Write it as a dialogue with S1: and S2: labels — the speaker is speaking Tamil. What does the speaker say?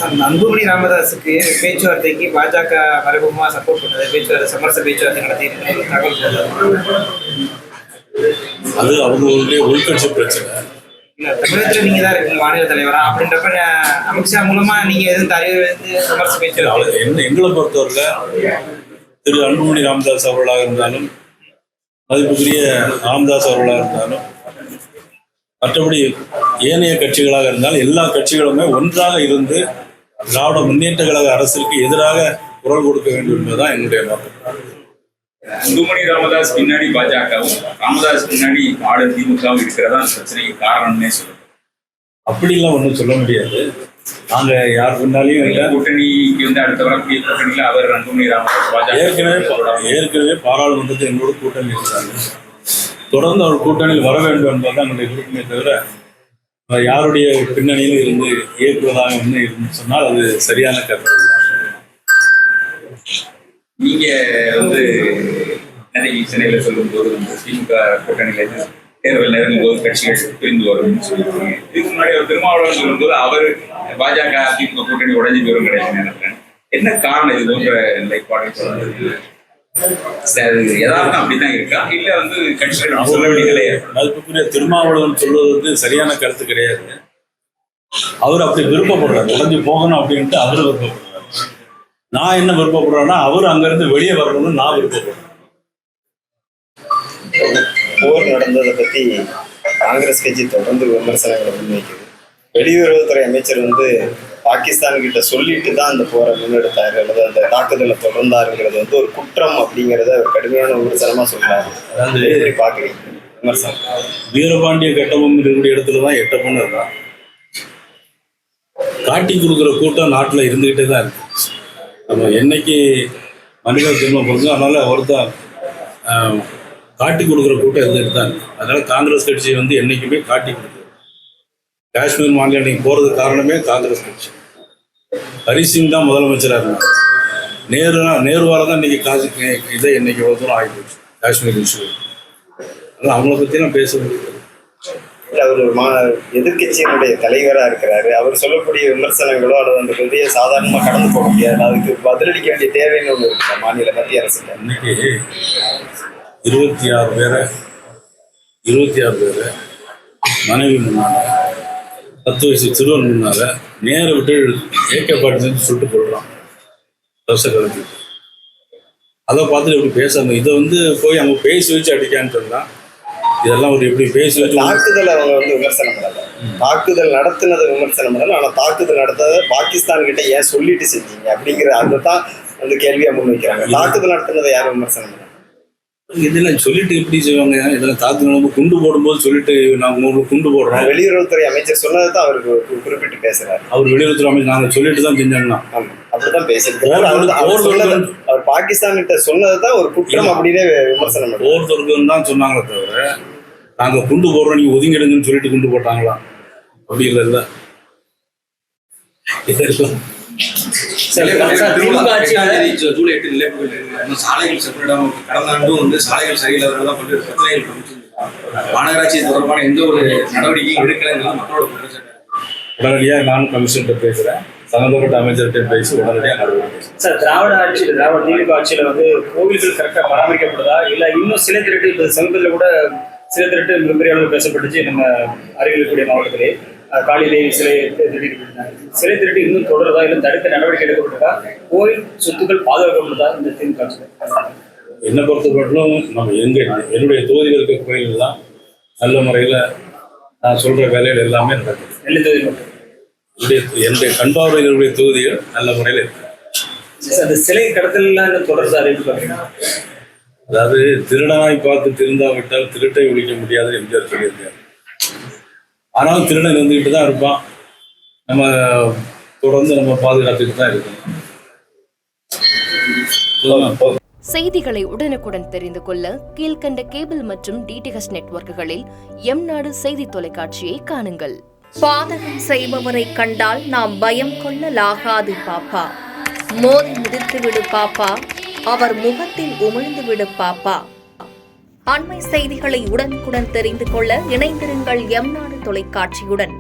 S1: அன்புமணி ராமதாஸுக்கு பேச்சுவார்த்தைக்கு பாஜக மறைமுகமா சப்போர்ட் பண்ணது, பேச்சுவார்த்தை சமரச பேச்சுவார்த்தை நடத்தி தகவல்.
S2: அது அவங்களுடைய உள்கட்சி பிரச்சனை.
S1: இல்ல, தமிழகத்துல நீங்க தான் இருக்கீங்க மாநில தலைவரா அப்படின்றப்ப அமித்ஷா மூலமா நீங்க எதுவும் தலைவர் சமரச பேச்சுவார்த்தை
S2: எங்களை பொறுத்தவரையில திரு அன்புமணி ராமதாஸ் அவர்களாக இருந்தாலும் மதிப்புக்குரிய ராமதாஸ் அவர்களாக இருந்தாலும் மற்றபடி ஏனைய கட்சிகளாக இருந்தாலும் எல்லா கட்சிகளுமே ஒன்றாக இருந்து திராவிட முன்னேற்ற கழக அரசுக்கு எதிராக குரல் கொடுக்க வேண்டும் என்பதுதான் என்னுடைய நோக்கம்.
S3: அன்புமணி ராமதாஸ் பின்னாடி பாஜகவும், ராமதாஸ் பின்னாடி ஆளும் திமுகவும் இருக்கிறதா பிரச்சனைக்கு காரணம்னே சொல்லுங்க.
S2: அப்படிலாம் ஒன்றும் சொல்ல முடியாது. நாங்க யார் பின்னாலையும் இல்லை.
S3: கூட்டணிக்கு வந்து அடுத்த வரக்கூடிய கூட்டணியில அவர் அன்புமணி ராமதாஸ் பாஜக
S2: ஏற்கனவே பாராளுமன்றத்தில் எங்களோட கூட்டணி இருக்கிறாங்க. தொடர்ந்து அவர் கூட்டணியில் வர வேண்டும் என்பதுதான் என்னுடைய விருப்பமே தவிர யாருடைய பின்னணியில் இருந்து இயக்குவதாக ஒன்று இருந்து சொன்னால் அது சரியான கருத்து.
S3: நீங்க வந்து நிறைய சென்னையில சொல்லும் போது திமுக கூட்டணியில தேர்தல் நெருங்கும் போது கட்சிகள் பிரிந்து வரும்னு சொல்லியிருக்கீங்க. இதுக்கு முன்னாடி அவர் திருமாவளவன் சொல்லும் போது அவர் பாஜக திமுக கூட்டணி உடஞ்சி போயிடும் கிடையாது நினைக்கிறேன். என்ன காரணம் இது போன்ற நிலைப்பாடு சொல்றது? யதார்த்தம் அப்படித்தான் இருக்கா இல்ல வந்து கட்சிகள் சொல்ல வேண்டிய நிலையா?
S2: அதுக்குரிய திருமாவளவன் சொல்வது வந்து சரியான கருத்து கிடையாது. அவர் அப்படி விருப்பப்படுறாரு, உடஞ்சி போகணும் அப்படின்ட்டு அவரு விருப்பப்படுறாரு. நான் என்ன விருப்பப்படுறேன்னா அவர் அங்கிருந்து வெளியே வரணும்னு நான் விருப்பப்படுறேன்.
S4: போர் நடந்ததை பத்தி காங்கிரஸ் கட்சி தொடர்ந்து விமர்சனங்களை முன்வைக்குது. வெளியுறவுத்துறை அமைச்சர் வந்து பாகிஸ்தான் கிட்ட சொல்லிட்டு தான் அந்த போரை முன்னெடுத்தாரு அல்லது அந்த தாக்குதலை தொடர்ந்தாருங்கிறது வந்து ஒரு குற்றம் அப்படிங்கிறத ஒரு கடுமையான விமர்சனமா சொல்றாரு. அதாவது பாக்குறீங்க விமர்சனம்.
S2: வீரபாண்டிய கட்டபொம்மன் இருக்கக்கூடிய இடத்துலதான் எட்டப்பொண்ணு இருக்கான். காட்டி கொடுக்குற கூட்டம் நாட்டில் இருந்துகிட்டே தான் இருக்கு. நம்ம என்னைக்கு மனித ஜென்மம் பொறுத்தோம், அதனால ஒருத்தர் காட்டி கொடுக்குற கூட்டம் இருந்துகிட்டு தான் இருக்கு. அதனால காங்கிரஸ் கட்சியை வந்து என்னைக்குமே காட்டி கொடுக்குது. காஷ்மீர் மாநிலம் இன்னைக்கு போறதுக்கு காரணமே காங்கிரஸ் கட்சி. ஹரிசிங் தான் முதலமைச்சராக இருந்தார். நேருவால தான் இன்னைக்கு இதை இன்னைக்கு எவ்வளோ தூரம் ஆகிப்போச்சு காஷ்மீர் இஷ்யூ. அதனால் அவங்கள பற்றிலாம் பேச முடியாது.
S4: அவர் ஒரு எதிர்கட்சியினுடைய தலைவராக இருக்கிறாரு. அவர் சொல்லக்கூடிய விமர்சனங்களோ அல்லது அந்த பகுதியை சாதாரணமாக கடந்து போக முடியாது. அதுக்கு பதிலளிக்க வேண்டிய தேவைன்னு ஒன்று இருக்கு மாநில மத்திய அரசு.
S2: இன்னைக்கு 26 பேரை மனைவி முன்னால 10 வயசு சிறுவன் முன்னால நேர விட்டு ஏற்கப்பாட்டு சொல்லிட்டு போடுறான் ரச கலந்து. அதை பார்த்துட்டு எப்படி பேசாம இதை வந்து போய் அவங்க பேசி வச்சு அடிக்கான்னு சொன்னா இதெல்லாம் ஒரு எப்படி பேசி வச்சு
S4: தாக்குதல் அவங்க வந்து விமர்சனம் பண்ணல. தாக்குதல் நடத்தினதை விமர்சனம் பண்ணல. ஆனால் தாக்குதல் நடத்ததை பாகிஸ்தான் கிட்ட ஏன் சொல்லிட்டு செஞ்சீங்க அப்படிங்கிற அதை தான் வந்து கேள்வியா முன்வைக்கிறாங்க. தாக்குதல் நடத்தினதை யாரும் விமர்சனம் பண்ணல.
S2: இதெல்லாம் சொல்லிட்டு எப்படி செய்வாங்க? இதெல்லாம் தாக்குதல் குண்டு போடும்போது சொல்லிட்டு நாங்கள் குண்டு போடுறோம்.
S4: வெளியுறவுத்துறை அமைச்சர் சொன்னதை தான் அவருக்கு குறிப்பிட்டு பேசுறாரு.
S2: அவர் வெளியுறவுத்துறை அமைச்சர் நாங்கள் சொல்லிட்டு தான் செஞ்சாங்கன்னா
S4: அப்படிதான் பேசியிருக்காரு. அவர் பாகிஸ்தான் கிட்ட சொன்னதை தான் ஒரு குற்றம் அப்படின்னே விமர்சனம்
S2: ஒவ்வொருத்தருக்கும் தான் சொன்னாங்களே தவிர நாங்கள் குண்டு போடுறோம் நீங்க ஒதுங்கிடுங்கன்னு சொல்லிட்டு குண்டு போட்டாங்களா? அப்படி இல்லைல்ல. இதெல்லாம்
S5: ஜூலை 8 நிலைப்புகள் சாலைகள் செப்பரேட்டாக கடந்த ஆண்டும் வந்து சாலைகள் சரியில்லாதவர்கள் பல்வேறு பிரச்சனைகள் மாநகராட்சி தொடர்பான எந்த ஒரு நடவடிக்கையும் எடுக்கலைங்கிறது மக்களோட குற்றச்சாட்டு.
S2: உடனடியாக நான் கமிஷன்கிட்ட பேசுறேன், சம்பந்தப்பட்ட அமைச்சர்கிட்ட பேசி உடனடியாக நடவடிக்கை.
S1: சார், திராவிட திமுக ஆட்சியில வந்து கோவில்கள் கரெக்டாக பராமரிக்கப்படுதா இல்லை இன்னும் சில திருட்டு சமீபத்தில் கூட சில திருட்டு மிகப்பெரிய அளவு பேசப்பட்டுச்சு நம்ம அருகில் இருக்கக்கூடிய மாவட்டத்திலே காலிலே சிலை திருட்டு இன்னும் தொடருதா இல்லை தடுக்க நடவடிக்கை எடுக்கப்பட்டதா? கோயில் சொத்துக்கள் பாதுகாக்கப்படுதா இந்த திமுக ஆட்சியில்?
S2: என்னை பொறுத்தப்பட்டும் நம்ம என்னுடைய தொகுதியில் இருக்க கோயில் தான் நல்ல முறையில் நான் சொல்ற வேலைகள் எல்லாமே நடக்குது.
S1: நெல்லை தொகுதி மட்டும்
S2: என்னுடைய கண்பார்வையினுடைய தொகுதிகள் நல்ல முறையில் இருக்கு.
S1: அந்த சிலை கடத்தலாம் இன்னும் தொடர்ந்து அறிவிப்பு பாருங்க.
S2: அதாவது திருடனாய் பார்த்து திருந்தாவிட்டால் திருட்டை ஒழிக்க முடியாது எம்ஜிஆர் சொல்லியிருக்காரு. ஆனாலும் திருடன் இருந்துகிட்டு தான் இருப்பான். நம்ம தொடர்ந்து நம்ம பாதுகாத்துட்டு தான் இருக்கணும்.
S6: செய்திகளை உடனுக்குடன் தெரிந்து கொள்ள கீழ்கண்ட கேபிள் மற்றும் டிடிஹெச் நெட்வொர்க்குகளில் எம்நாடு செய்தி தொலைக்காட்சியை காணுங்கள்.
S7: பாதகம் செய்பவரை கண்டால் நாம் பயம் கொள்ளலாகாது பாப்பா. மோதி மிதித்து விடு பாப்பா, அவர் முகத்தில் உமிழ்ந்து விடு பாப்பா. அண்மை செய்திகளை உடனுக்குடன் தெரிந்து கொள்ள இணைந்திருங்கள் எம்நாடு தொலைக்காட்சியுடன்.